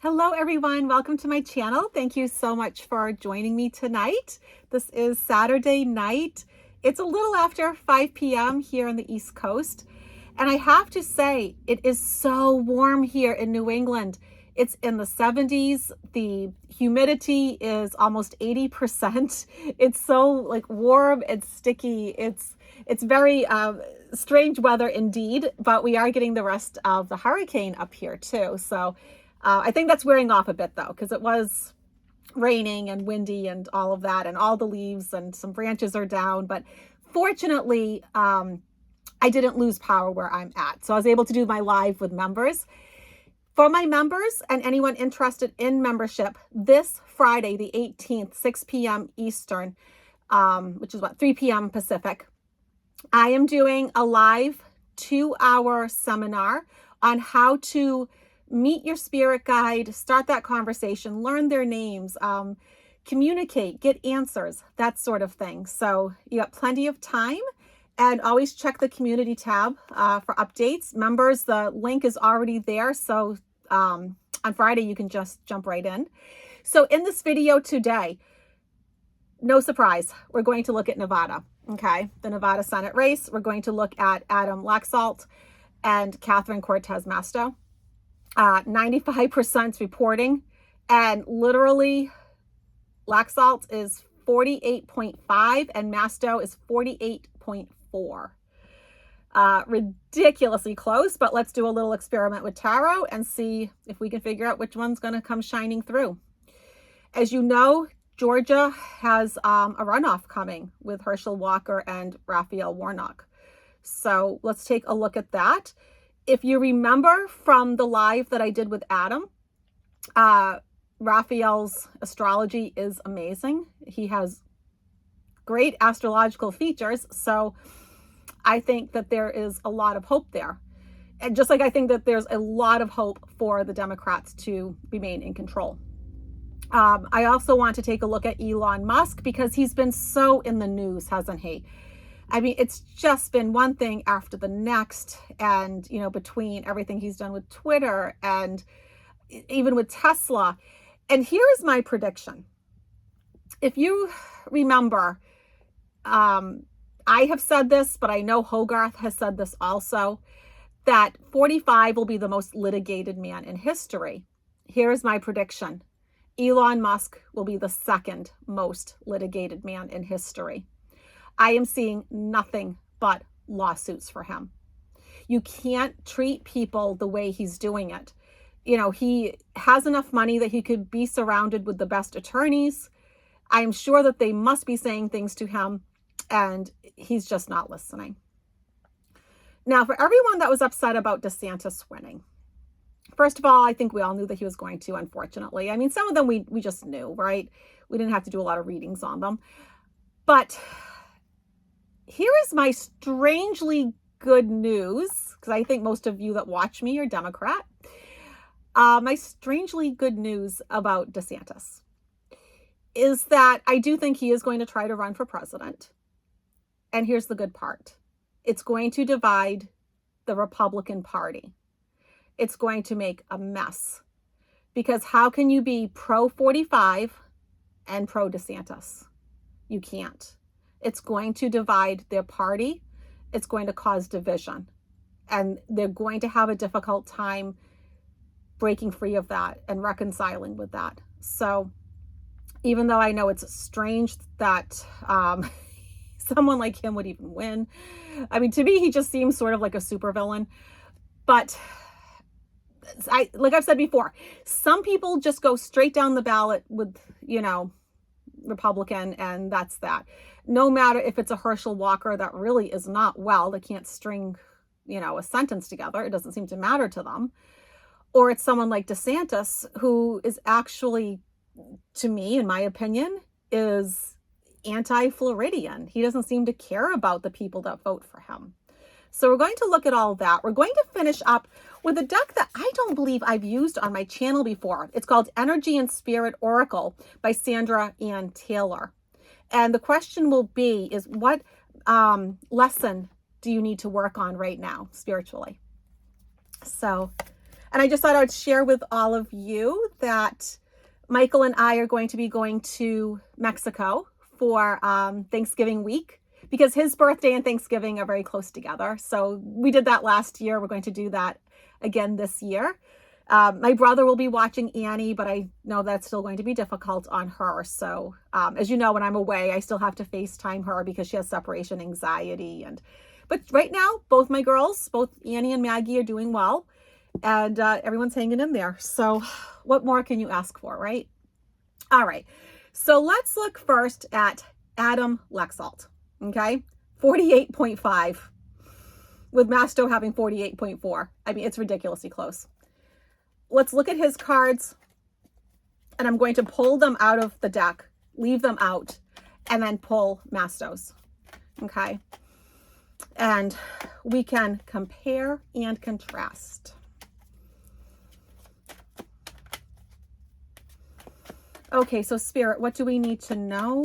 Hello everyone, welcome to my channel. Thank you so much for joining me tonight. This is Saturday night. It's a little after 5 p.m. here on the East Coast. And I have to say, it is so warm here in New England. It's in the 70s. The humidity is almost 80%. It's so warm and sticky. It's very strange weather indeed, but we are getting the rest of the hurricane up here too. So I think that's wearing off a bit though, because it was raining and windy and all of that, and all the leaves and some branches are down. But fortunately, I didn't lose power where I'm at. So I was able to do my live with members. For my members and anyone interested in membership, this Friday, the 18th, 6 p.m. Eastern, which is 3 p.m. Pacific, I am doing a live 2-hour seminar on how to meet your spirit guide, start that conversation, learn their names, communicate, get answers, that sort of thing. So you got plenty of time, and always check the community tab for updates. Members, the link is already there. So on Friday, you can just jump right in. So in this video today, no surprise, we're going to look at Nevada. Okay, the Nevada Senate race. We're going to look at Adam Laxalt and Catherine Cortez Masto. 95% reporting, and literally Laxalt is 48.5 and Masto is 48.4. Ridiculously close, but let's do a little experiment with tarot and see if we can figure out which one's going to come shining through. As you know, Georgia has a runoff coming with Herschel Walker and Raphael Warnock. So let's take a look at that. If you remember from the live that I did with Adam, Raphael's astrology is amazing. He has great astrological features. So I think that there is a lot of hope there. And just like I think that there's a lot of hope for the Democrats to remain in control. I also want to take a look at Elon Musk, because he's been so in the news, hasn't he? I mean, it's just been one thing after the next. And, you know, between everything he's done with Twitter and even with Tesla. And here is my prediction. If you remember, I have said this, but I know Hogarth has said this also, that 45 will be the most litigated man in history. Here is my prediction. Elon Musk will be the second most litigated man in history. I am seeing nothing but lawsuits for him. You can't treat people the way he's doing it. You know, he has enough money that he could be surrounded with the best attorneys. I'm sure that they must be saying things to him, and he's just not listening. Now, for everyone that was upset about DeSantis winning, first of all, I think we all knew that he was going to, unfortunately. I mean, some of them we just knew, right? We didn't have to do a lot of readings on them. But here is my strangely good news, because I think most of you that watch me are Democrat. My strangely good news about DeSantis is that I do think he is going to try to run for president. And here's the good part. It's going to divide the Republican Party. It's going to make a mess. Because how can you be pro-45 and pro-DeSantis? You can't. It's going to divide their party. It's going to cause division. And they're going to have a difficult time breaking free of that and reconciling with that. So even though I know it's strange that someone like him would even win. I mean, to me, he just seems sort of like a supervillain. But like I've said before, some people just go straight down the ballot with, you know, Republican, and that's that. No matter if it's a Herschel Walker that really is not well, they can't string, you know, a sentence together. It doesn't seem to matter to them. Or it's someone like DeSantis, who is actually, to me, in my opinion, is anti-Floridian. He doesn't seem to care about the people that vote for him. So we're going to look at all that. We're going to finish up with a deck that I don't believe I've used on my channel before. It's called Energy and Spirit Oracle by Sandra Ann Taylor. And the question will be is, what lesson do you need to work on right now spiritually? So And I just thought I would share with all of you that Michael and I are going to be going to Mexico for Thanksgiving week, because his birthday and Thanksgiving are very close together. So we did that last year. We're going to do that again this year. My brother will be watching Annie, but I know that's still going to be difficult on her. So as you know, when I'm away, I still have to FaceTime her because she has separation anxiety. But right now, both my girls, both Annie and Maggie, are doing well, and everyone's hanging in there. So what more can you ask for, right? All right. So let's look first at Adam Lexalt. Okay. 48.5 with Masto having 48.4. I mean, it's ridiculously close. Let's look at his cards, and I'm going to pull them out of the deck, leave them out, and then pull Masto's. Okay. And we can compare and contrast. Okay, so Spirit, what do we need to know?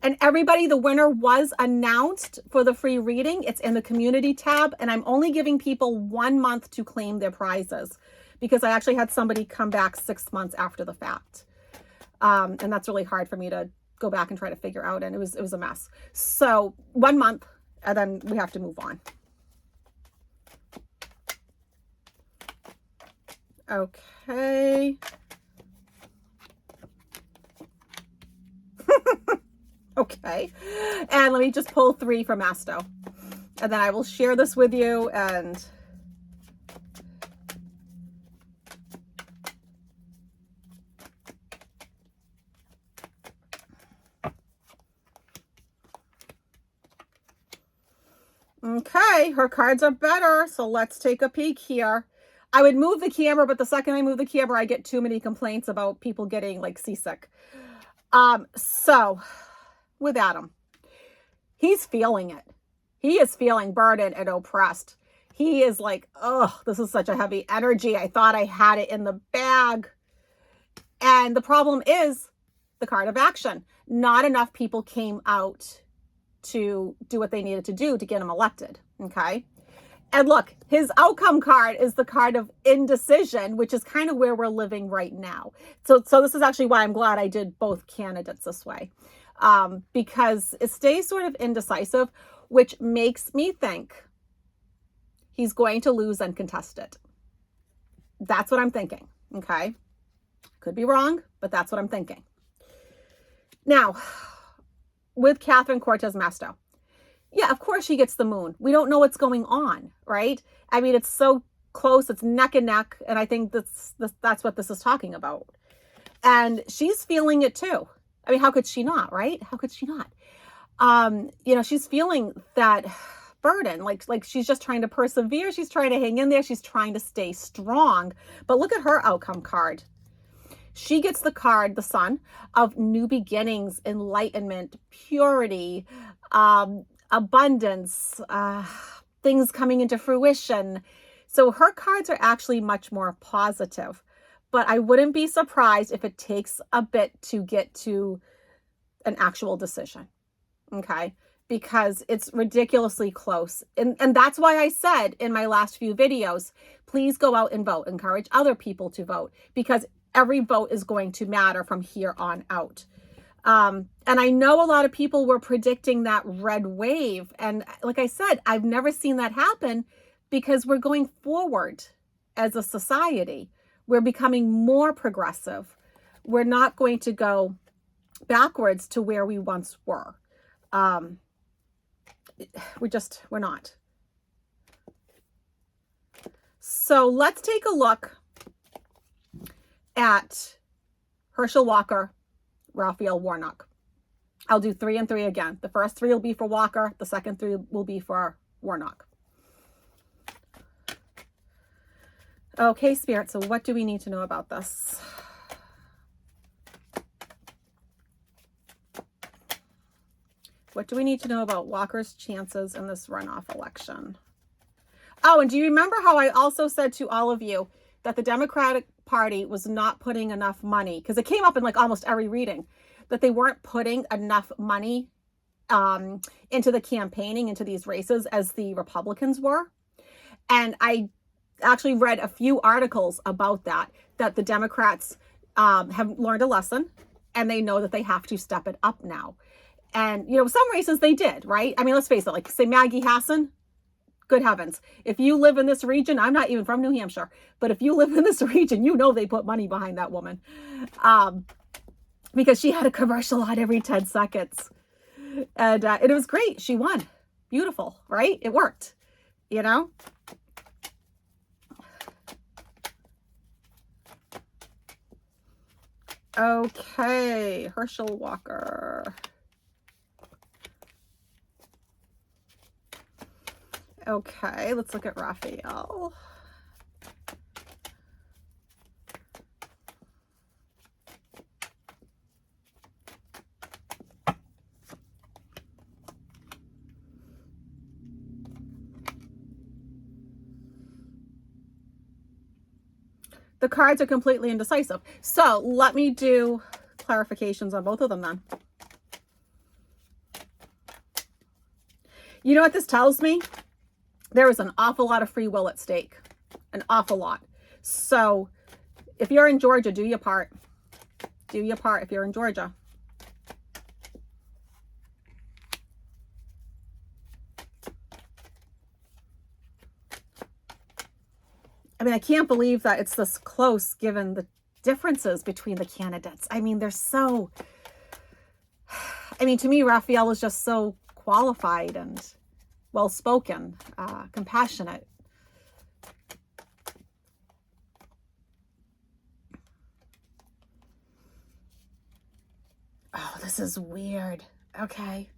And everybody, the winner was announced for the free reading. It's in the community tab, and I'm only giving people 1 month to claim their prizes because I actually had somebody come back 6 months after the fact. And that's really hard for me to go back and try to figure out, and it was a mess. So 1 month, and then we have to move on. Okay. Okay. And let me just pull 3 for Masto. And then I will share this with you. And okay, her cards are better. So let's take a peek here. I would move the camera, but the second I move the camera, I get too many complaints about people getting like seasick. So with Adam, he's feeling it. He is feeling burdened and oppressed. He is like, oh, this is such a heavy energy. I thought I had it in the bag. And the problem is the card of action. Not enough people came out to do what they needed to do to get him elected. Okay. And look, his outcome card is the card of indecision, which is kind of where we're living right now. So this is actually why I'm glad I did both candidates this way. Because it stays sort of indecisive, which makes me think he's going to lose uncontested. That's what I'm thinking. Okay. Could be wrong, but that's what I'm thinking. Now, with Catherine Cortez Masto. Yeah, of course she gets the moon. We don't know what's going on, right? I mean, it's so close. It's neck and neck. And I think that's what this is talking about. And she's feeling it too. I mean, how could she not, right? How could she not? She's feeling that burden. Like she's just trying to persevere. She's trying to hang in there. She's trying to stay strong. But look at her outcome card. She gets the card, the Sun, of new beginnings, enlightenment, purity, abundance, things coming into fruition. So her cards are actually much more positive. But I wouldn't be surprised if it takes a bit to get to an actual decision. Okay? Because it's ridiculously close. And that's why I said in my last few videos, please go out and vote. Encourage other people to vote. Because every vote is going to matter from here on out. And I know a lot of people were predicting that red wave. And like I said, I've never seen that happen because we're going forward as a society. We're becoming more progressive. We're not going to go backwards to where we once were. We're not. So let's take a look at Herschel Walker, Raphael Warnock. I'll do 3 and 3 again. The first 3 will be for Walker. The second 3 will be for Warnock. Okay, Spirit, so what do we need to know about this? What do we need to know about Walker's chances in this runoff election? Oh, and do you remember how I also said to all of you that the Democratic Party was not putting enough money, because it came up in like almost every reading, that they weren't putting enough money into the campaigning, into these races as the Republicans were. And I actually read a few articles about that the Democrats have learned a lesson, and they know that they have to step it up now. And, you know, some races they did, right? I mean, let's face it, like say Maggie Hassan, good heavens. If you live in this region, I'm not even from New Hampshire, but if you live in this region, you know they put money behind that woman. Because she had a commercial on every 10 seconds. And it was great. She won. Beautiful, right? It worked, you know? Okay, Herschel Walker. Okay, let's look at Raphael. The cards are completely indecisive. So let me do clarifications on both of them then. You know what this tells me? There is an awful lot of free will at stake. An awful lot. So if you're in Georgia, do your part. Do your part if you're in Georgia. I mean, I can't believe that it's this close given the differences between the candidates. I mean, they're so... I mean, to me, Raphael is just so qualified and well-spoken, compassionate. Oh, this is weird. Okay.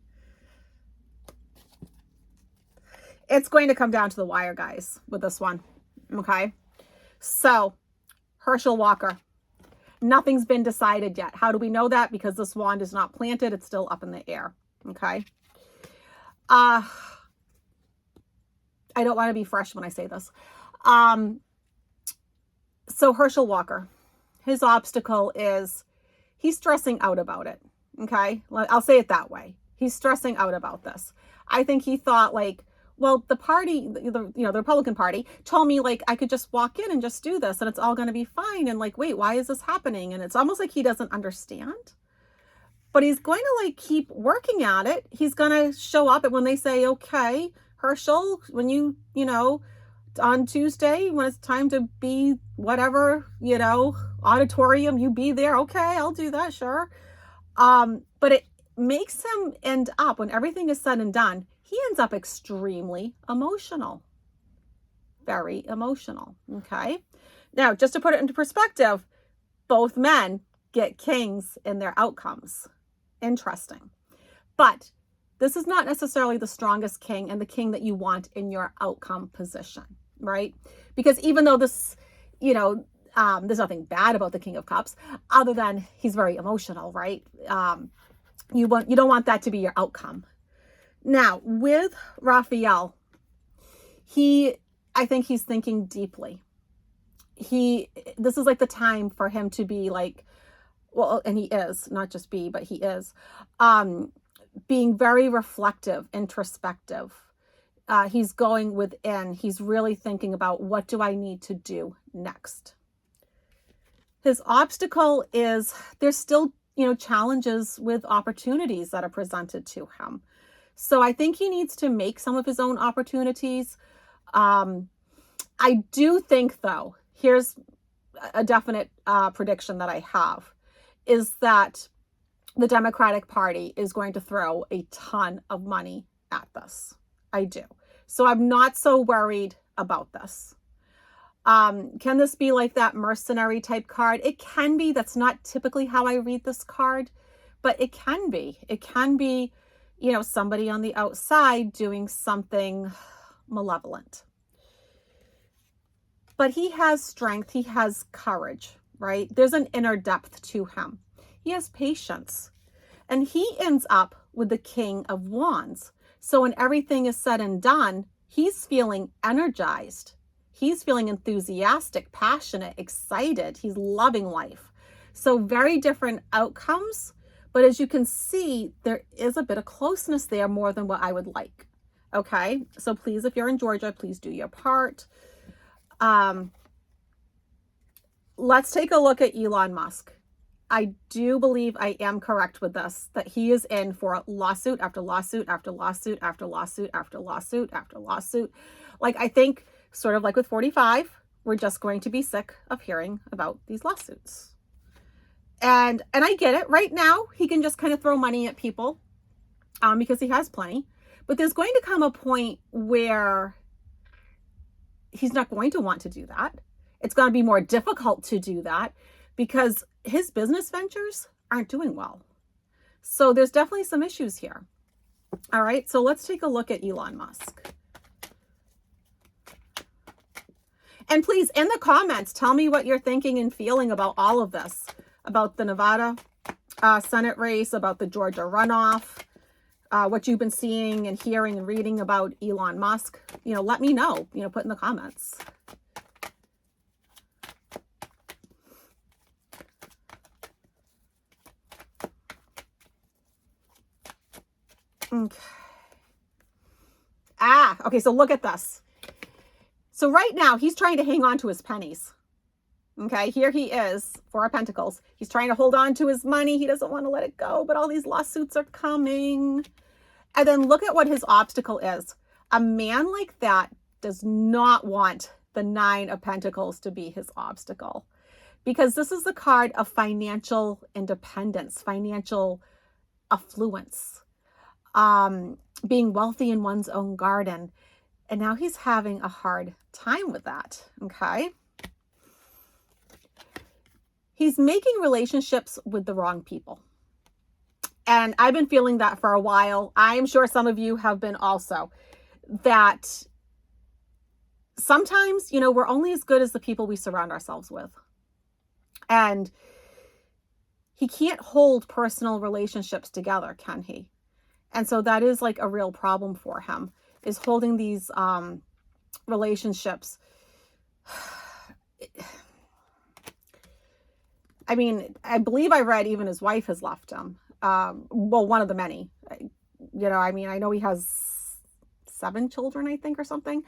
It's going to come down to the wire, guys, with this one. Okay. So, Herschel Walker. Nothing's been decided yet. How do we know that? Because this wand is not planted. It's still up in the air. Okay. I don't want to be fresh when I say this. So Herschel Walker, his obstacle is he's stressing out about it. Okay. I'll say it that way. He's stressing out about this. I think he thought like, well, the party, the Republican Party told me like I could just walk in and just do this and it's all going to be fine. And like, wait, why is this happening? And it's almost like he doesn't understand. But he's going to like keep working at it. He's going to show up and when they say, okay, Herschel, when you know, on Tuesday, when it's time to be whatever, you know, auditorium, you be there. Okay, I'll do that, sure. But it makes him end up, when everything is said and done, he ends up extremely emotional. Very emotional, okay? Now, just to put it into perspective, both men get kings in their outcomes. Interesting. But this is not necessarily the strongest king and the king that you want in your outcome position, right? Because even though this, you know, there's nothing bad about the King of Cups other than he's very emotional, right? You don't want that to be your outcome. Now, with Raphael, I think he's thinking deeply. This is like the time for him to be like, well, and he is, not just be, but he is, being very reflective, introspective. He's going within. He's really thinking about what do I need to do next. His obstacle is there's still, you know, challenges with opportunities that are presented to him. So I think he needs to make some of his own opportunities. I do think, though, here's a definite prediction that I have, is that the Democratic Party is going to throw a ton of money at this. I do. So I'm not so worried about this. Can this be like that mercenary type card? It can be. That's not typically how I read this card, but it can be. It can be, you know, somebody on the outside doing something malevolent. But he has strength. He has courage, right? There's an inner depth to him. He has patience. And he ends up with the King of Wands. So when everything is said and done, he's feeling energized. He's feeling enthusiastic, passionate, excited. He's loving life. So very different outcomes. But as you can see, there is a bit of closeness there more than what I would like. Okay, so please, if you're in Georgia, please do your part. Let's take a look at Elon Musk. I do believe I am correct with this, that he is in for lawsuit after lawsuit after lawsuit after lawsuit after lawsuit after lawsuit. Like, I think, sort of like with 45, we're just going to be sick of hearing about these lawsuits. And I get it. Right now, he can just kind of throw money at people because he has plenty. But there's going to come a point where he's not going to want to do that. It's going to be more difficult to do that because his business ventures aren't doing well. So there's definitely some issues here. All right, so let's take a look at Elon Musk. And please, in the comments, tell me what you're thinking and feeling about all of this, about the Nevada Senate race, about the Georgia runoff, what you've been seeing and hearing and reading about Elon Musk. Let me know, put in the comments. Okay, so look at this. So right now, he's trying to hang on to his pennies. Okay, here he is, Four of Pentacles. He's trying to hold on to his money. He doesn't want to let it go, but all these lawsuits are coming. And then look at what his obstacle is. A man like that does not want the Nine of Pentacles to be his obstacle, because this is the card of financial independence, financial affluence, being wealthy in one's own garden. And now he's having a hard time with that, okay? He's making relationships with the wrong people. And I've been feeling that for a while. I'm sure some of you have been also. That sometimes, we're only as good as the people we surround ourselves with. And he can't hold personal relationships together, can he? And so that is like a real problem for him, is holding these relationships. I mean, I believe I read even his wife has left him. Well, one of the many. I know he has 7 children, I think, or something.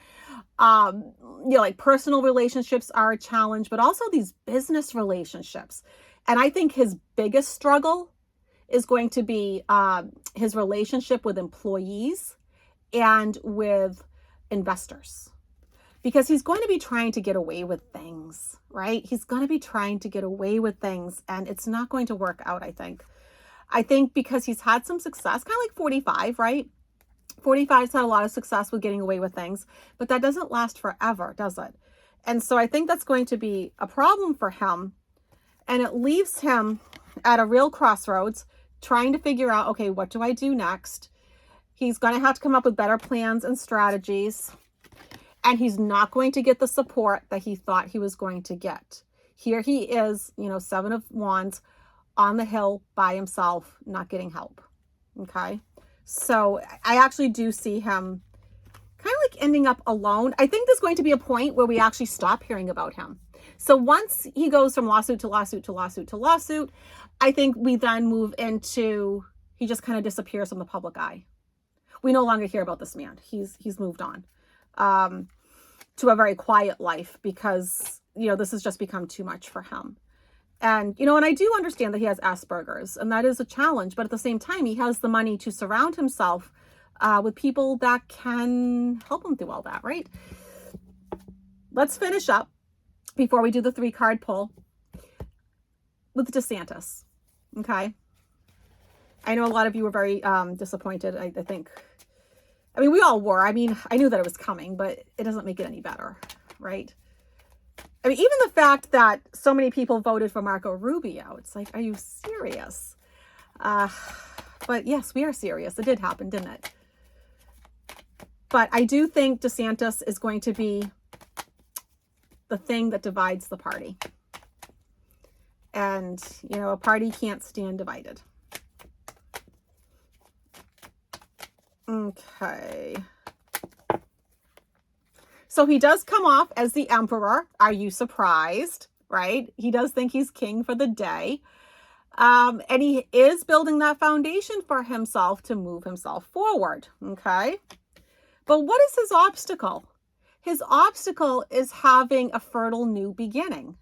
Like personal relationships are a challenge, but also these business relationships. And I think his biggest struggle is going to be his relationship with employees and with investors, because he's going to be trying to get away with things, right? He's going to be trying to get away with things, and it's not going to work out, I think. I think because he's had some success, kind of like 45, right? 45's had a lot of success with getting away with things, but that doesn't last forever, does it? And so I think that's going to be a problem for him, and it leaves him at a real crossroads, trying to figure out, okay, what do I do next? He's going to have to come up with better plans and strategies, and he's not going to get the support that he thought he was going to get. Here he is, 7 of Wands on the hill by himself, not getting help. Okay. So I actually do see him kind of like ending up alone. I think there's going to be a point where we actually stop hearing about him. So once he goes from lawsuit to lawsuit to lawsuit to lawsuit, I think we then move into, he just kind of disappears from the public eye. We no longer hear about this man. He's moved on to a very quiet life, because, this has just become too much for him. And, and I do understand that he has Asperger's, and that is a challenge. But at the same time, he has the money to surround himself with people that can help him through all that, right? Let's finish up before we do the 3-card pull with DeSantis. Okay. I know a lot of you were very disappointed, I think. We all were. I knew that it was coming, but it doesn't make it any better, right? Even the fact that so many people voted for Marco Rubio, it's like, are you serious? But yes, we are serious. It did happen, didn't it? But I do think DeSantis is going to be the thing that divides the party. And, a party can't stand divided. Okay. So he does come off as the emperor. Are you surprised? Right? He does think he's king for the day. And he is building that foundation for himself to move himself forward. Okay. But what is his obstacle? His obstacle is having a fertile new beginning.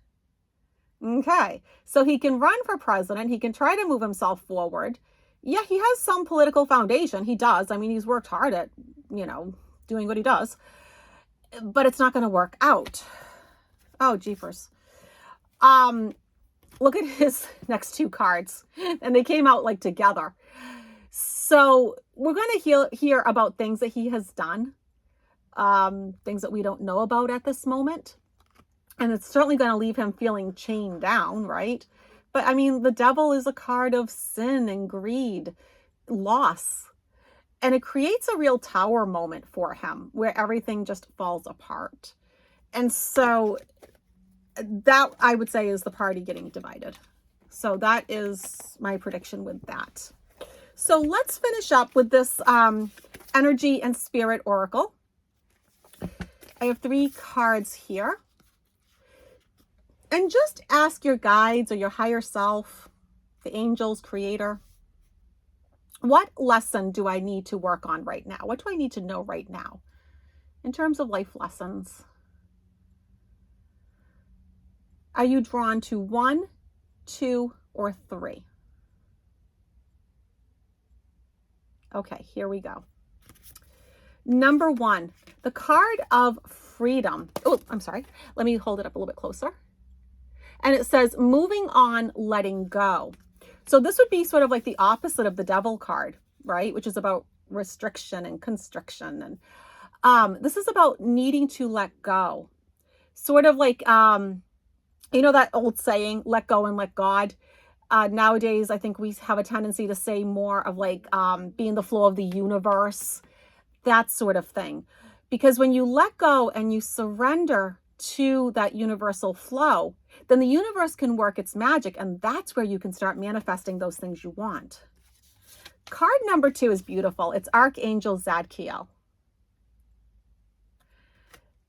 Okay, so he can run for president. He can try to move himself forward. Yeah, he has some political foundation. He does. I mean, he's worked hard at, doing what he does, but it's not going to work out. Oh, jeepers. Look at his next two cards, and they came out like together. So we're going to hear about things that he has done, things that we don't know about at this moment. And it's certainly going to leave him feeling chained down, right? But I mean, the devil is a card of sin and greed, loss. And it creates a real tower moment for him where everything just falls apart. And so that, I would say, is the party getting divided. So that is my prediction with that. So let's finish up with this energy and spirit oracle. I have 3 cards here. And just ask your guides or your higher self, the angels, creator, what lesson do I need to work on right now? What do I need to know right now in terms of life lessons? Are you drawn to 1, 2, or 3? Okay, here we go. Number 1, the card of freedom. Oh, I'm sorry. Let me hold it up a little bit closer. And it says, moving on, letting go. So this would be sort of like the opposite of the devil card, right? Which is about restriction and constriction. And this is about needing to let go. Sort of like, that old saying, let go and let God. Nowadays, I think we have a tendency to say more of like being the flow of the universe, that sort of thing. Because when you let go and you surrender to that universal flow, then the universe can work its magic, and that's where you can start manifesting those things you want. Card number 2 is beautiful. It's Archangel Zadkiel.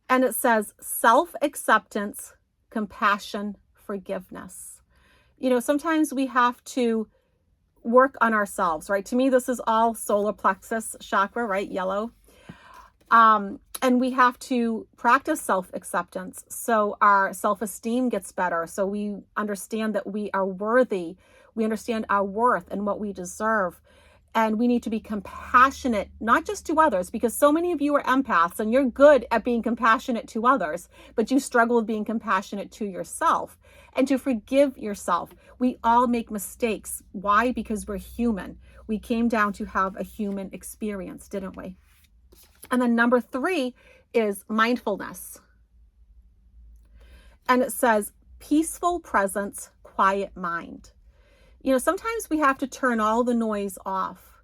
And it says self-acceptance, compassion, forgiveness. Sometimes we have to work on ourselves, right? To me, this is all solar plexus chakra, right? Yellow. And we have to practice self-acceptance so our self-esteem gets better, so we understand that we are worthy, we understand our worth and what we deserve, and we need to be compassionate, not just to others, because so many of you are empaths and you're good at being compassionate to others, but you struggle with being compassionate to yourself and to forgive yourself. We all make mistakes. Why? Because we're human. We came down to have a human experience, didn't we? And then number 3 is mindfulness. And it says peaceful presence, quiet mind. Sometimes we have to turn all the noise off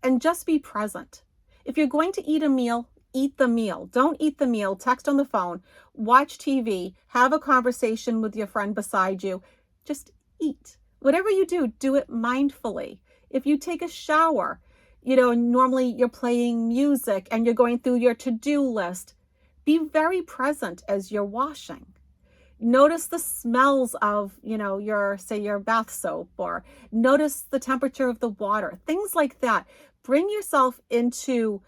and just be present. If you're going to eat a meal, eat the meal. Don't eat the meal, text on the phone, watch TV, have a conversation with your friend beside you. Just eat. Whatever you do, do it mindfully. If you take a shower, normally you're playing music and you're going through your to-do list. Be very present as you're washing. Notice the smells of, your bath soap, or notice the temperature of the water, things like that. Bring yourself into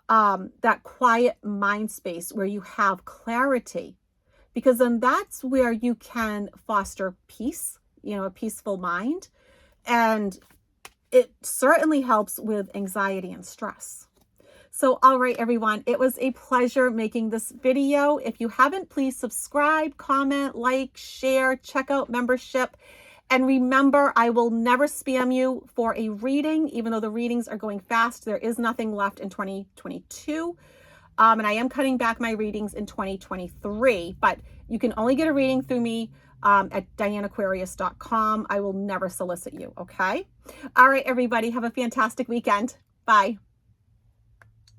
that quiet mind space where you have clarity, because then that's where you can foster peace, a peaceful mind. And it certainly helps with anxiety and stress. So, all right, everyone, it was a pleasure making this video. If you haven't, please subscribe, comment, like, share, check out membership. And remember, I will never spam you for a reading, even though the readings are going fast. There is nothing left in 2022. And I am cutting back my readings in 2023, but you can only get a reading through me at dianaquarius.com. I will never solicit you, okay? All right, everybody, have a fantastic weekend. Bye.